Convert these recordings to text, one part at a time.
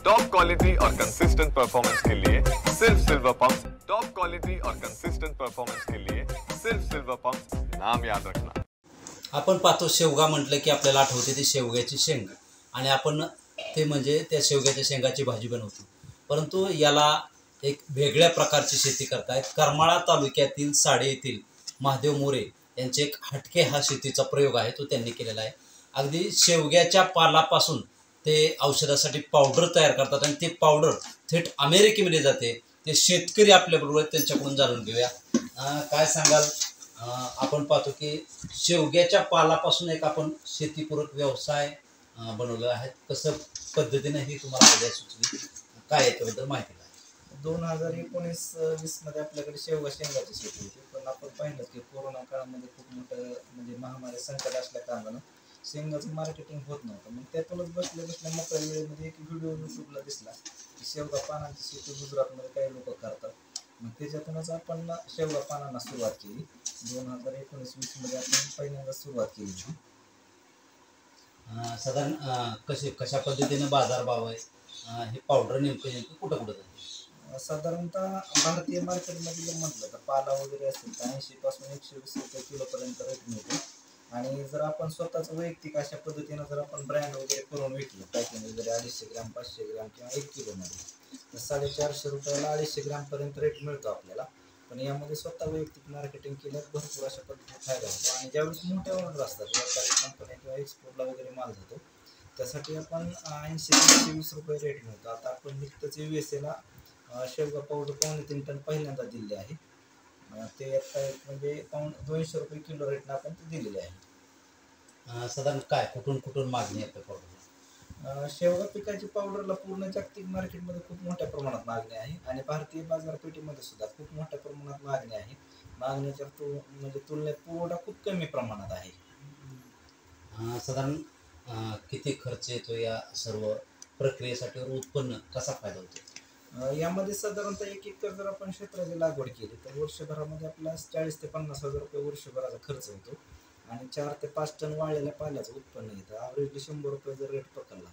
Top quality और consistent performance के लिए सिर्फ सिल्वर पंप्स। टॉप क्वालिटी और कंसिस्टेंट परफॉर्मेंस के लिए सिर्फ सिल्वर पंप्स, नाम याद रखना। आपण पाहतो शेवगा म्हटलं की आपल्याला आठवते ती शेवग्याची शेंग आणि आपण ते म्हणजे त्या शेवग्याच्या शेंगाची भाजी बनवतो। परंतु याला एक वेगळ्या प्रकारची शेती करतायत करमाळा तालुक्यातील साडे येथील महादेव मोरे यांचे एक हटके हा शेतीचा प्रयोग आहे तो त्यांनी केलेला आहे। अगदी शेवग्याच्या पालापासून ते औषधासाठी पावडर तयार करतात आणि ते पावडर थेट अमेरिकेमध्ये जाते। ते शेतकरी आपल्याबरोबर त्यांच्याकडून जाणून घेऊया। काय सांगाल? आपण पाहतो की शेवग्याच्या पालापासून एक आपण शेतीपूरक व्यवसाय बनवला आहे। कसं पद्धतीने ही तुम्हाला आयडिया सुचली, काय याच्याबद्दल माहिती द्या। 2019-20 मध्ये आपल्याकडे शेवगा शेंगाची शेती होती, पण आपण पाहिलं की कोरोना काळामध्ये खूप मोठं म्हणजे महामारी संकट असल्या कारणानं शेंगाचं मार्केटिंग होत नव्हतं। मग त्यातूनच बसल्या मोकळ्या वेळेमध्ये एक व्हिडिओ यूट्यूबला दिसला की शेवगा पानांची शेती गुजरातमध्ये काही लोक करतात। मग त्याच्यातूनच आपण शेवगा पानांना सुरुवात केली। 2019-20 मध्ये आपण पहिल्यांदा सुरुवात केली होती। साधारण कशा पद्धतीने बाजारभाव आहे? हे पावडर नेमकं कुठं जाते? साधारणतः भारतीय मार्केटमध्ये जर म्हटलं तर पाला वगैरे असेल तर 80 पासून 120 रुपये किलोपर्यंत रेट मिळतो। आणि जर आपण स्वतःच वैयक्तिक अशा पद्धतीनं जर आपण ब्रँड वगैरे करून विकलं, पॅकिंग वगैरे 250 ग्राम 500 ग्राम किंवा 1 किलोमध्ये, तर 450 रुपयाला 250 ग्रामपर्यंत रेट मिळतो आपल्याला। पण यामध्ये स्वतः वैयक्तिक मार्केटिंग केल्यास भरपूर अशा पद्धतीने फायदा होतो। आणि ज्यावेळेस मोठ्या ऑर्डर असतात व्यापारी कंपन्या किंवा एक्सपोर्टला वगैरे माल जातो, त्यासाठी आपण 80-120 रुपये रेट मिळतो। आता आपण नुकतंच USA ला शेवगा पावडर 2.5 टन पहिल्यांदा दिले आहे। ते आता म्हणजे 200 रुपये किलो रेटनं आपण ते दिलेले आहे। साधारण काय कुठून मागणी आहे पावडर? शेवगा पिकाची पावडरला पूर्ण जागतिक मार्केटमध्ये खूप मोठ्या प्रमाणात मागणी आहे आणि भारतीय बाजारपेठेमध्ये सुद्धा खूप मोठ्या प्रमाणात मागणी आहे। मागणीच्या म्हणजे तुलनेत पुरवठा खूप कमी प्रमाणात आहे। साधारण किती खर्च येतो या सर्व प्रक्रियेसाठी? उत्पन्न कसा फायदा होतो यामध्ये? साधारणतः 1 एकर जर आपण क्षेत्राची लागवड केली तर वर्षभरामध्ये आपला 40 ते 50 हजार रुपये वर्षभराचा खर्च होतो आणि 4 ते 5 टन वाळलेल्या पाल्याचं उत्पन्न येतं। ॲव्हरेजली 100 रुपये जर रेट पकडला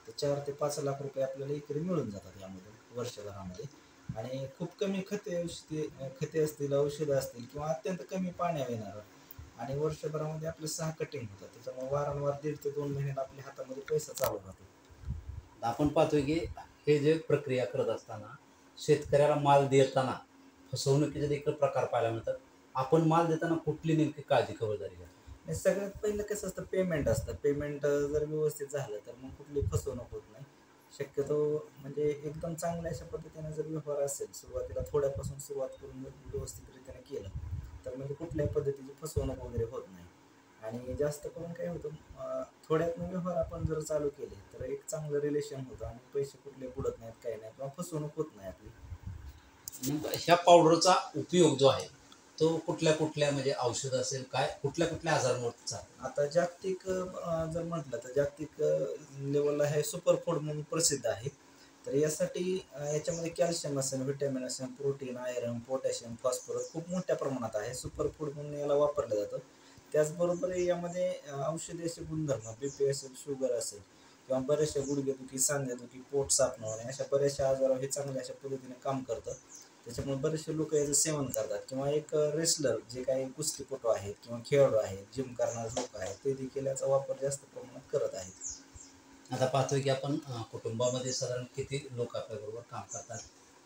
तर 4 ते 5 लाख रुपये आपल्याला एकरी मिळून जातात यामधून वर्षभरामध्ये। आणि खूप कमी खते असतील, औषधं असतील किंवा अत्यंत कमी पाण्यावर येणार आणि वर्षभरामध्ये आपले 6 कटिंग होतात। त्याच्यामुळे वारंवार 1.5 ते 2 महिन्याला आपल्या हातामध्ये पैसा चालू राहतो। आपण पाहतोय की हे जे प्रक्रिया करत असताना शेतकऱ्याला माल देताना फसवणुकीचे देखील प्रकार पाहायला मिळतात। आपण माल देताना कुठली नेमकी काळजी खबरदारी घ्या? सगळ्यात पहिलं कसं असतं, पेमेंट असतं। पेमेंट जर व्यवस्थित झालं तर मग कुठली फसवणूक होत नाही। शक्यतो म्हणजे एकदम चांगल्या अशा पद्धतीने जर व्यवहार असेल, सुरुवातीला थोड्यापासून सुरुवात करून व्यवस्थितरित्याने केलं तर म्हणजे कुठल्याही पद्धतीची फसवणूक वगैरे होत नाही। आणि जास्त करून काय होतं, थोड्यातनं व्यवहार आपण जर चालू केले तर एक चांगलं रिलेशन होतं आणि पैसे कुठले बुडत नाहीत, काही नाही, किंवा फसवणूक होत नाही आपली। ह्या पावडरचा उपयोग जो आहे तो कुठल्या म्हणजे औषध असेल काय कुठल्या आजारांवर? आता जागतिक जर म्हटलं तर जागतिक लेवलला हे सुपर फूड म्हणून प्रसिद्ध आहे। तर यासाठी याच्यामध्ये कॅल्शियम असेल, व्हिटॅमिन असेल, प्रोटीन, आयरन, पोटॅशियम, फॉस्फरस खूप मोठ्या प्रमाणात आहे। सुपर फूड म्हणून याला वापरलं जातं। त्याचबरोबर यामध्ये औषधी असे गुणधर्म, BP असेल, शुगर असेल किंवा बऱ्याचशा गुडघेदुखी, सांधेदुखी, पोट साफ न होणे अशा बऱ्याचशा आजारावर हे चांगल्या अशा पद्धतीने काम करतं। त्याच्यामुळे बरेचसे लोक याचं सेवन करतात किंवा एक रेसलर जे काही कुस्तीपटू आहेत किंवा खेळाडू आहेत, जिम करणारे लोक आहेत, ते देखील याचा वापर जास्त प्रमाणात करत आहेत। आता पाहतोय की आपण कुटुंबामध्ये साधारण किती लोक आपल्याबरोबर काम करतात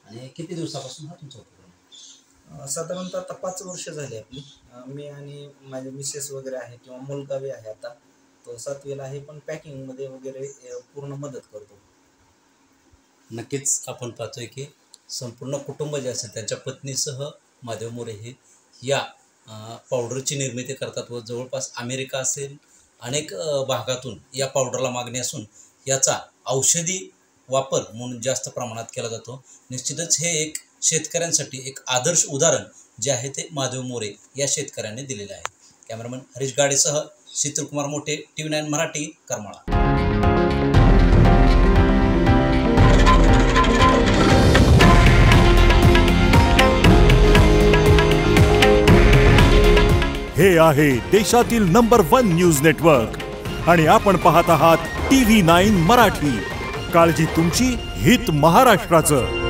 आणि किती दिवसापासून हा तुमचा उपक्रम? साधारणतः आता 5 वर्ष झाली आपली। मी आणि माझे मिसेस वगैरे आहे किंवा मुलगा बी आहे, आता तो 7वीला आहे, पण पॅकिंगमध्ये वगैरे पूर्ण मदत करतो। नक्कीच आपण पाहतोय की संपूर्ण कुटुंब जे असेल त्यांच्या पत्नीसह महादेव मोरे हे या पावडरची निर्मिती करतात व जवळपास अमेरिका असेल अनेक भागातून या पावडरला मागणी असून याचा औषधी वापर म्हणून जास्त प्रमाणात केला जातो। निश्चितच हे एक शेतकऱ्यांसाठी एक आदर्श उदाहरण जे आहे ते महादेव मोरे या शेतकऱ्यांनी दिलेले आहे। कॅमेरामन हरीश गाडेसह शीतलकुमार मोठे, TV9 मराठी, करमाळा। हे आहे देशातील नंबर 1 न्यूज नेटवर्क आणि आपण पाहत आहात TV9 मराठी, काळजी तुमची, हित महाराष्ट्राचं.